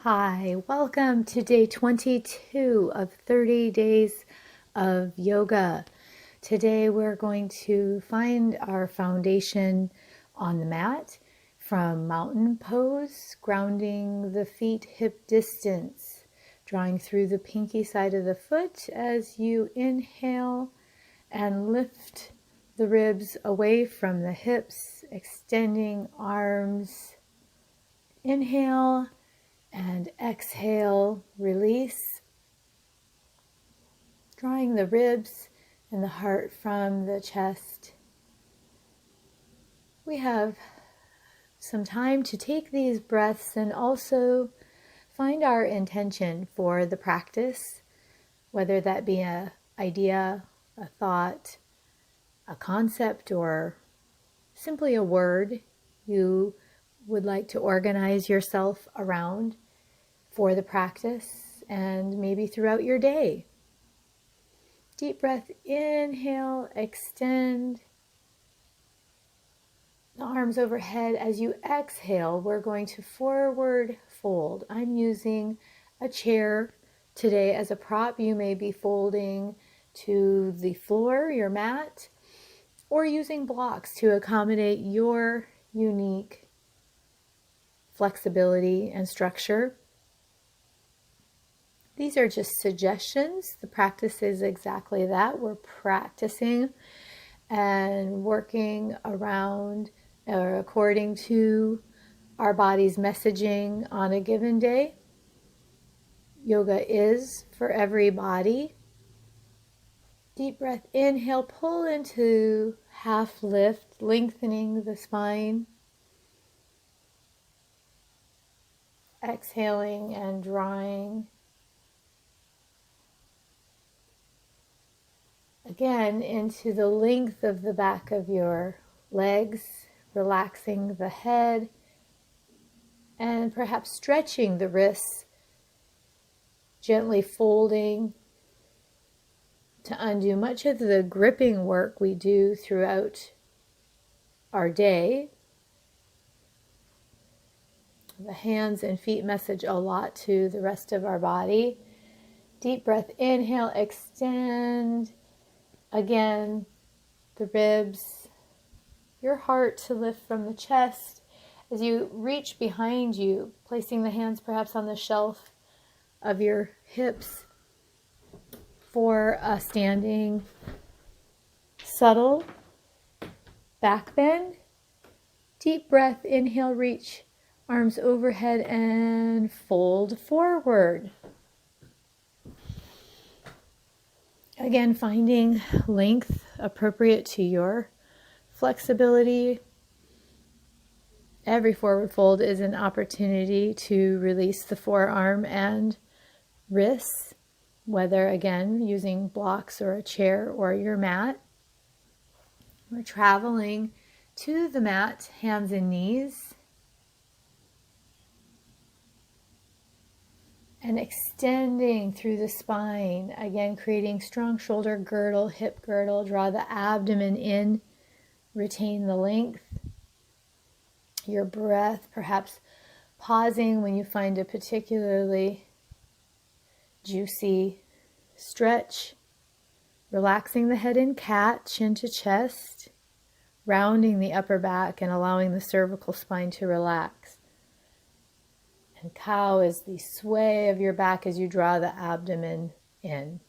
Hi, welcome to day 22 of 30 days of yoga. Today we're going to find our foundation on the mat from mountain pose, grounding the feet hip distance, drawing through the pinky side of the foot as you inhale and lift the ribs away from the hips, extending arms. Inhale. And exhale, release, drawing the ribs and the heart from the chest. We have some time to take these breaths and also find our intention for the practice, whether that be an idea, a thought, a concept, or simply a word you would like to organize yourself around for the practice and maybe throughout your day. Deep breath, inhale, extend the arms overhead. As you exhale, we're going to forward fold. I'm using a chair today as a prop. You may be folding to the floor, your mat, or using blocks to accommodate your unique flexibility and structure. These are just suggestions. The practice is exactly that. We're practicing and working around or according to our body's messaging on a given day. Yoga is for every body. Deep breath, inhale, pull into half lift, lengthening the spine. Exhaling and drawing. Again, into the length of the back of your legs, relaxing the head, and perhaps stretching the wrists, gently folding to undo much of the gripping work we do throughout our day. The hands and feet message a lot to the rest of our body. Deep breath, inhale, extend. Again, the ribs, your heart to lift from the chest as you reach behind you, placing the hands perhaps on the shelf of your hips for a standing subtle back bend. Deep breath, inhale, reach arms overhead and fold forward. Again, finding length appropriate to your flexibility. Every forward fold is an opportunity to release the forearm and wrists, whether again using blocks or a chair or your mat. We're traveling to the mat, hands and knees, and extending through the spine, again creating strong shoulder girdle, hip girdle. Draw the abdomen in, retain the length. Your breath, perhaps pausing when you find a particularly juicy stretch. Relaxing the head in cat, chin to chest, rounding the upper back and allowing the cervical spine to relax. And cow is the sway of your back as you draw the abdomen in.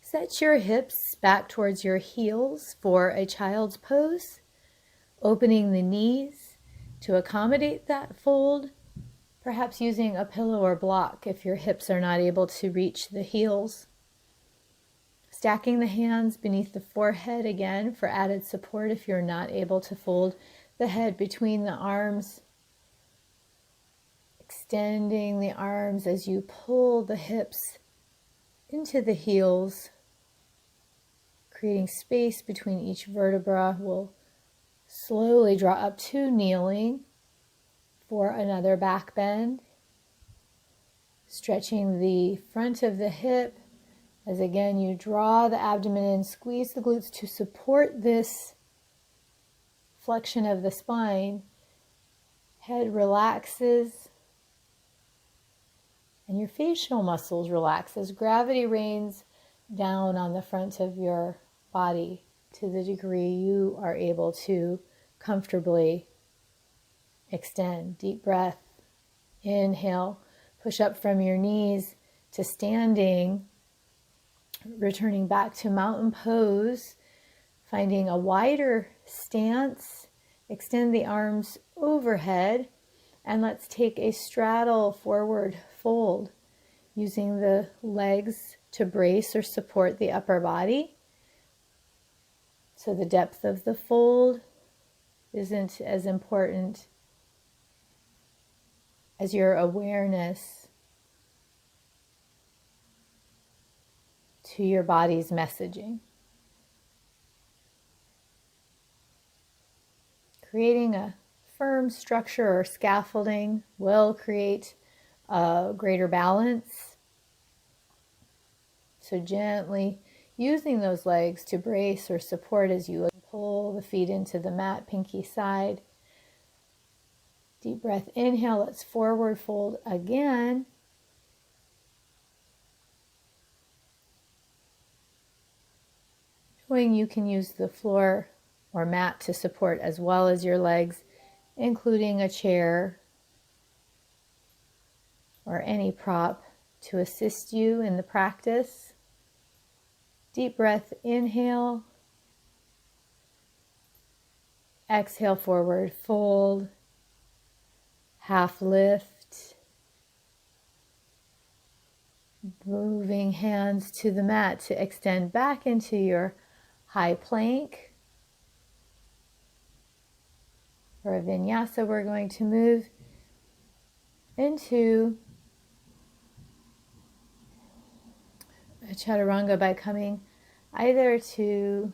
Set your hips back towards your heels for a child's pose, opening the knees to accommodate that fold, perhaps using a pillow or block if your hips are not able to reach the heels. Stacking the hands beneath the forehead again for added support if you're not able to fold the head between the arms. Extending the arms as you pull the hips into the heels, creating space between each vertebra. We'll slowly draw up to kneeling for another back bend. Stretching the front of the hip as again you draw the abdomen in, squeeze the glutes to support this flexion of the spine. Head relaxes, And your facial muscles relax as gravity rains down on the front of your body to the degree you are able to comfortably extend. Deep breath. Inhale, push up from your knees to standing, returning back to mountain pose, finding a wider stance. Extend the arms overhead, and let's take a straddle forward fold, using the legs to brace or support the upper body. So the depth of the fold isn't as important as your awareness to your body's messaging. Creating a firm structure or scaffolding will create a greater balance. So gently using those legs to brace or support as you pull the feet into the mat, pinky side. Deep breath, inhale, let's forward fold again. Knowing you can use the floor or mat to support as well as your legs, including a chair or any prop to assist you in the practice. Deep breath, inhale. Exhale, forward fold. Half lift. Moving hands to the mat to extend back into your high plank. For a vinyasa, we're going to move into a chaturanga by coming either to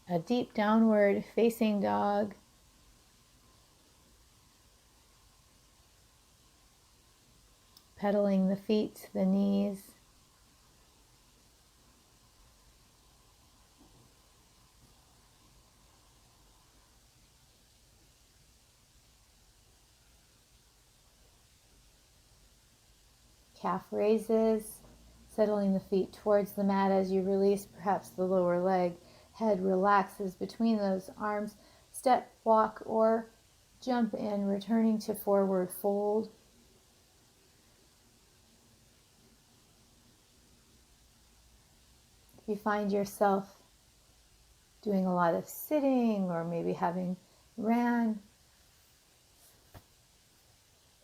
a deep downward facing dog, pedaling the feet to the knees, calf raises, settling the feet towards the mat as you release perhaps the lower leg. Head relaxes between those arms. Step, walk, or jump in, returning to forward fold. If you find yourself doing a lot of sitting or maybe having ran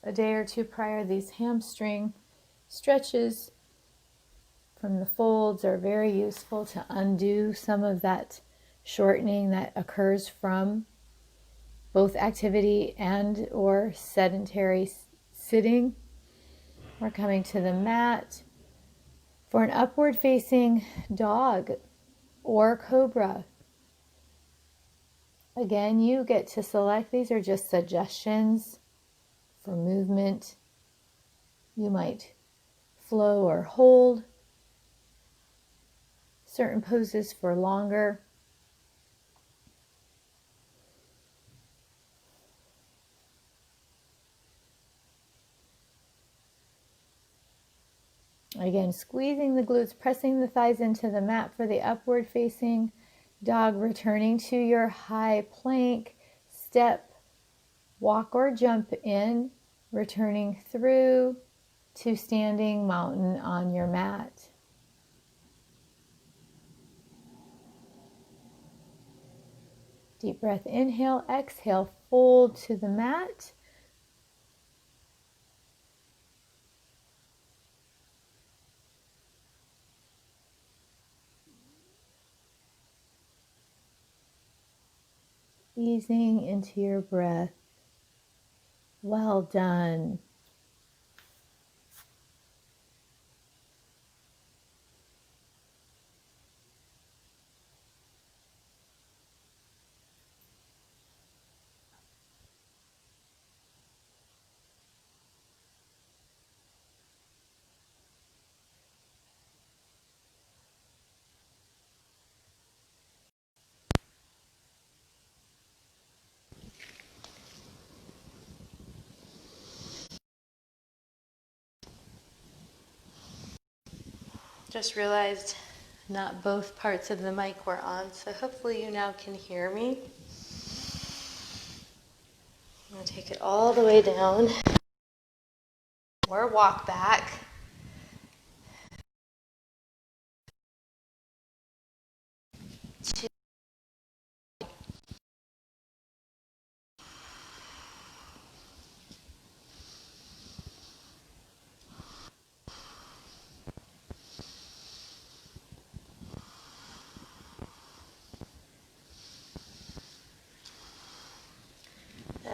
a day or two prior, these hamstring stretches from the folds are very useful to undo some of that shortening that occurs from both activity and or sedentary sitting. We're coming to the mat for an upward facing dog or cobra. Again, you get to select. These are just suggestions for movement. You might flow or hold certain poses for longer. Again, squeezing the glutes, pressing the thighs into the mat for the upward facing dog, returning to your high plank, step, walk or jump in, returning through to standing mountain on your mat. Deep breath, inhale, exhale, fold to the mat. Easing into your breath. Well done. Just realized not both parts of the mic were on, so hopefully you now can hear me. I'm going to take it all the way down. Or walk back.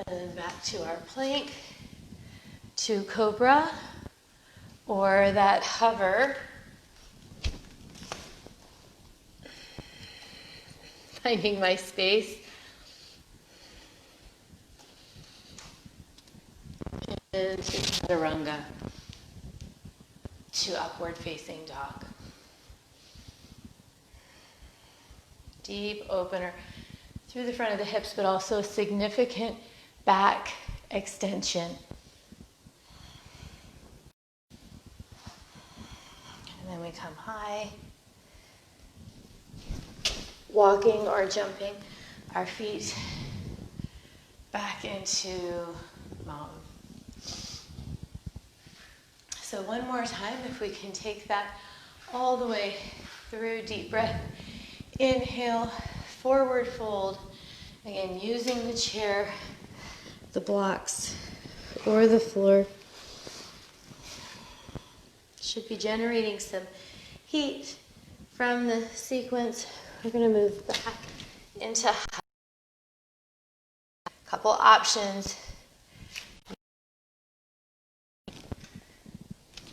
And back to our plank, to cobra, or that hover. Finding my space. And to chaturanga, to upward facing dog. Deep opener through the front of the hips, but also a significant back extension. And then we come high, walking or jumping our feet back into mountain. So one more time, if we can take that all the way through, deep breath. Inhale, forward fold. Again, using the chair, the blocks, or the floor. Should be generating some heat from the sequence. We're going to move back into high. Couple options.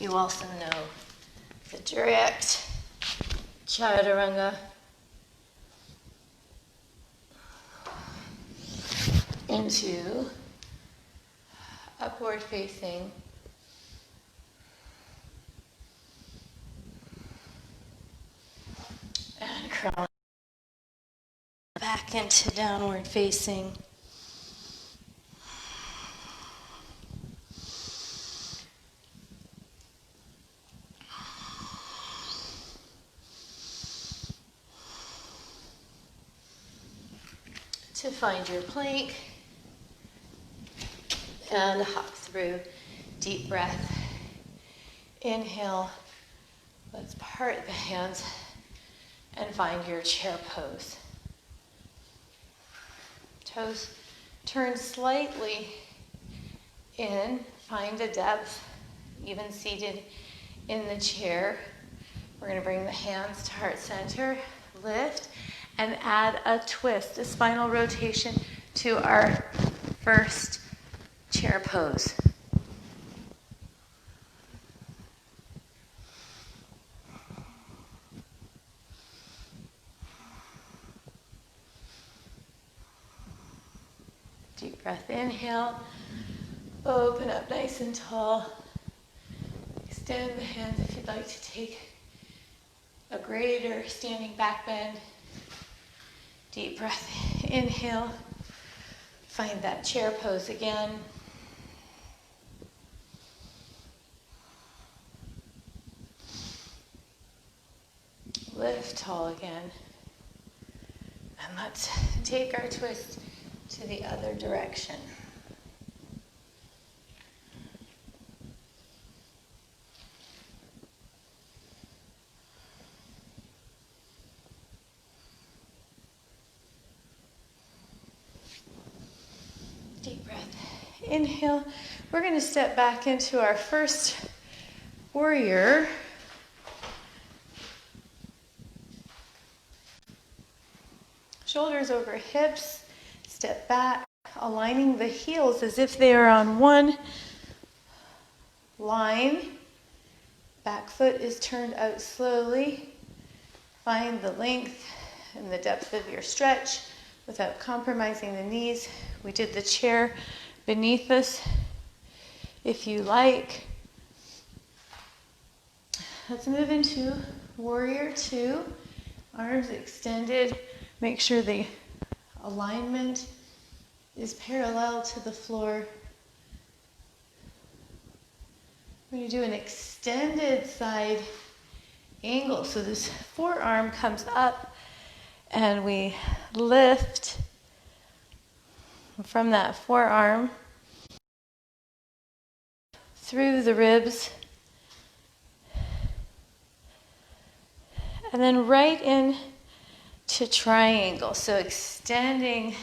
You also know the direct chaturanga. Into upward facing. And crawl back into downward facing. To find your plank and hop through. Deep breath. Inhale. Let's part the hands and find your chair pose. Toes turn slightly in. Find a depth, even seated in the chair. We're going to bring the hands to heart center. Lift. And add a twist, a spinal rotation to our first chair pose. Deep breath, inhale. Open up nice and tall. Extend the hands if you'd like to take a greater standing back bend. Deep breath, inhale. Find that chair pose again. Lift tall again. And let's take our twist to the other direction. Deep breath. Inhale. We're going to step back into our first warrior. Shoulders over hips. Step back, aligning the heels as if they are on one line. Back foot is turned out slowly. Find the length and the depth of your stretch without compromising the knees. We did the chair beneath us if you like. Let's move into warrior two. Arms extended. Make sure the alignment is parallel to the floor. We're going to do an extended side angle. So this forearm comes up and we lift from that forearm through the ribs and then right in to triangle. So extending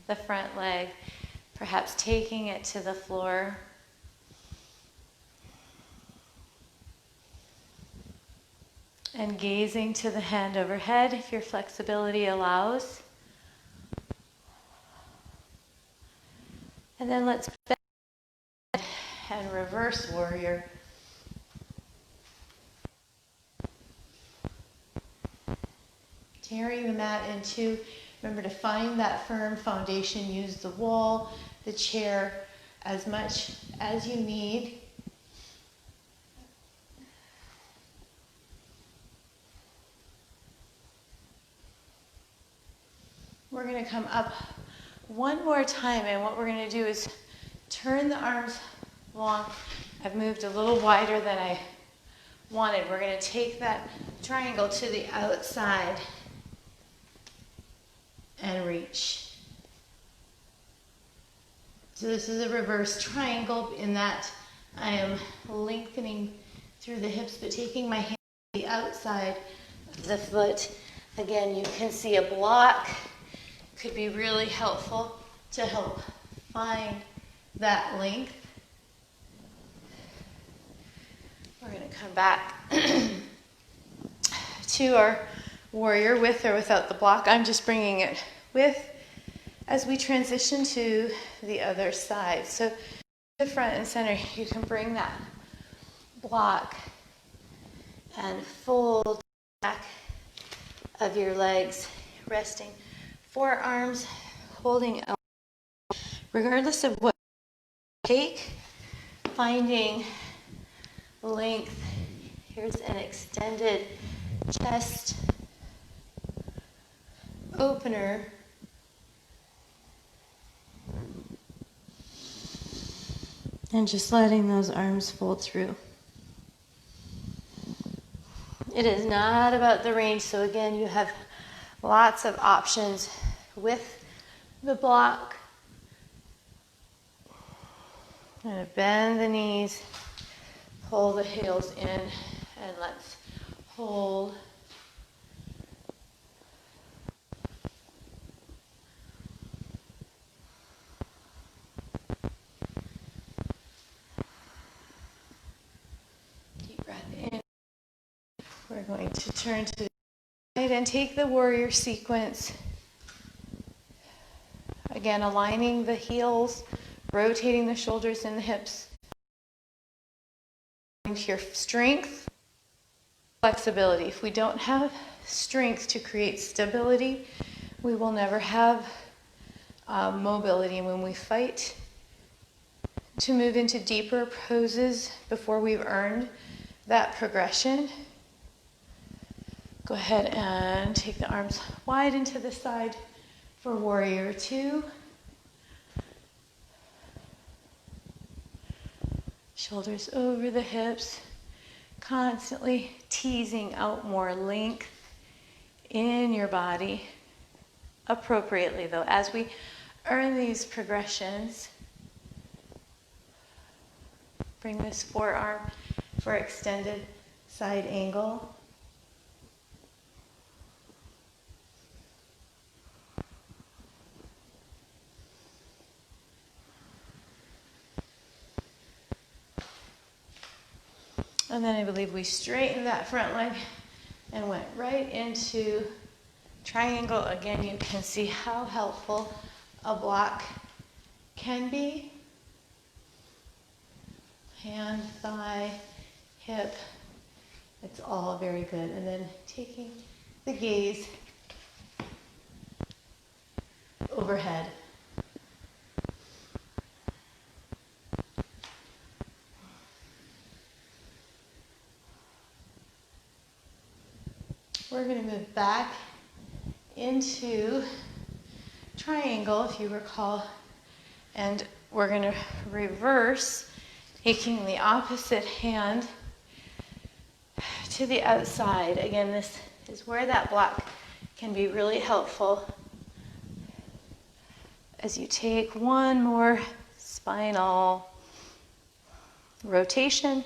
the front leg, perhaps taking it to the floor. And gazing to the hand overhead if your flexibility allows. And then let's bend and reverse warrior. Tearing the mat in two. Remember to find that firm foundation. Use the wall, the chair, as much as you need. We're going to come up one more time, and what we're going to do is turn the arms long. I've moved a little wider than I wanted. We're going to take that triangle to the outside and reach. So this is a reverse triangle in that I am lengthening through the hips, but taking my hand to the outside of the foot. Again, you can see a block. Could be really helpful to help find that length. We're going to come back to our warrior with or without the block. I'm just bringing it with as we transition to the other side. So the front and center, you can bring that block and fold back of your legs, resting forearms, holding out. Regardless of what you take, finding length. Here's an extended chest opener. And just letting those arms fold through. It is not about the range, so again, you have lots of options with the block. I'm going to bend the knees, pull the heels in, and let's hold. Deep breath in. We're going to turn to the side and take the warrior sequence. Again, aligning the heels, rotating the shoulders and the hips. Into your strength, flexibility. If we don't have strength to create stability, we will never have mobility. And when we fight to move into deeper poses before we've earned that progression, go ahead and take the arms wide into the side for warrior two. Shoulders over the hips, constantly teasing out more length in your body. Appropriately though, as we earn these progressions, bring this forearm for extended side angle. And then I believe we straightened that front leg and went right into triangle. Again, you can see how helpful a block can be. Hand, thigh, hip, it's all very good. And then taking the gaze overhead. We're going to move back into triangle, if you recall, and we're going to reverse, taking the opposite hand to the outside. Again, this is where that block can be really helpful. As you take one more spinal rotation,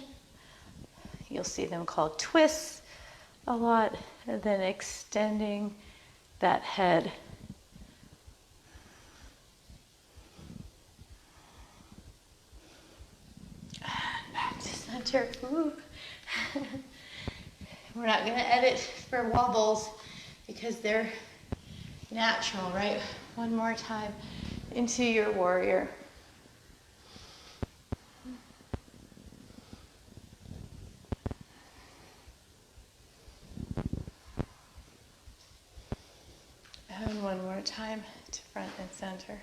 you'll see them called twists a lot, and then extending that head. Back to center. Ooh. We're not going to edit for wobbles because they're natural, right? One more time into your warrior. And one more time to front and center.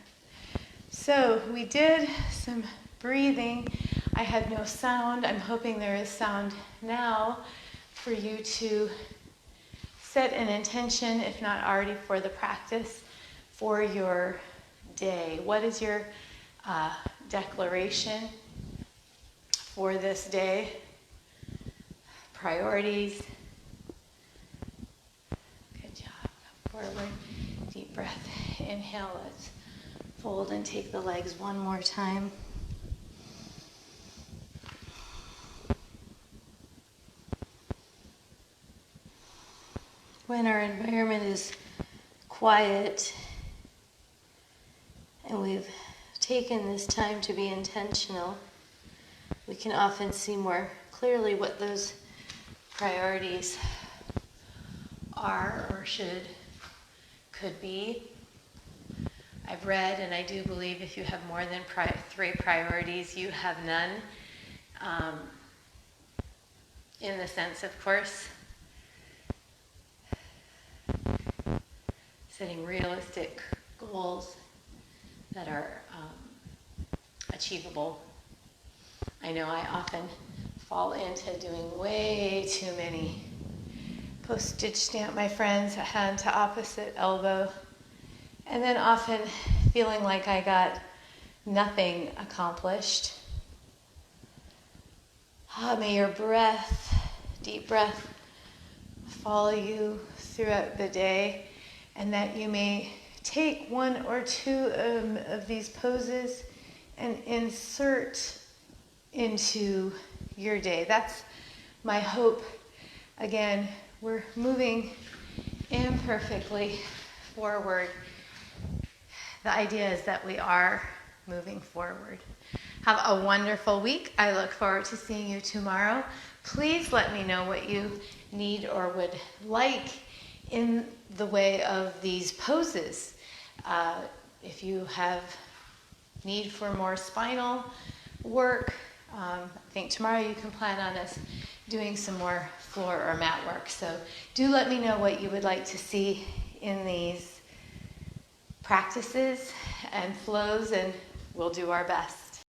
So we did some breathing. I had no sound. I'm hoping there is sound now for you to set an intention, if not already for the practice, for your day. What is your declaration for this day? Priorities. Good job. Come forward. Deep breath. Inhale. Let's fold and take the legs one more time. When our environment is quiet and we've taken this time to be intentional, we can often see more clearly what those priorities are or could be. I've read, and I do believe if you have more than 3 priorities, you have none. In the sense, of course, setting realistic goals that are achievable. I know I often fall into doing way too many postage stamp my friends, hand to opposite elbow, and then often feeling like I got nothing accomplished. May your breath, deep breath, follow you throughout the day, and that you may take 1 or 2 of these poses and insert into your day. That's my hope. Again, we're moving imperfectly forward. The idea is that we are moving forward. Have a wonderful week. I look forward to seeing you tomorrow. Please let me know what you need or would like in the way of these poses. If you have need for more spinal work, I think tomorrow you can plan on us doing some more floor or mat work. So do let me know what you would like to see in these practices and flows, and we'll do our best.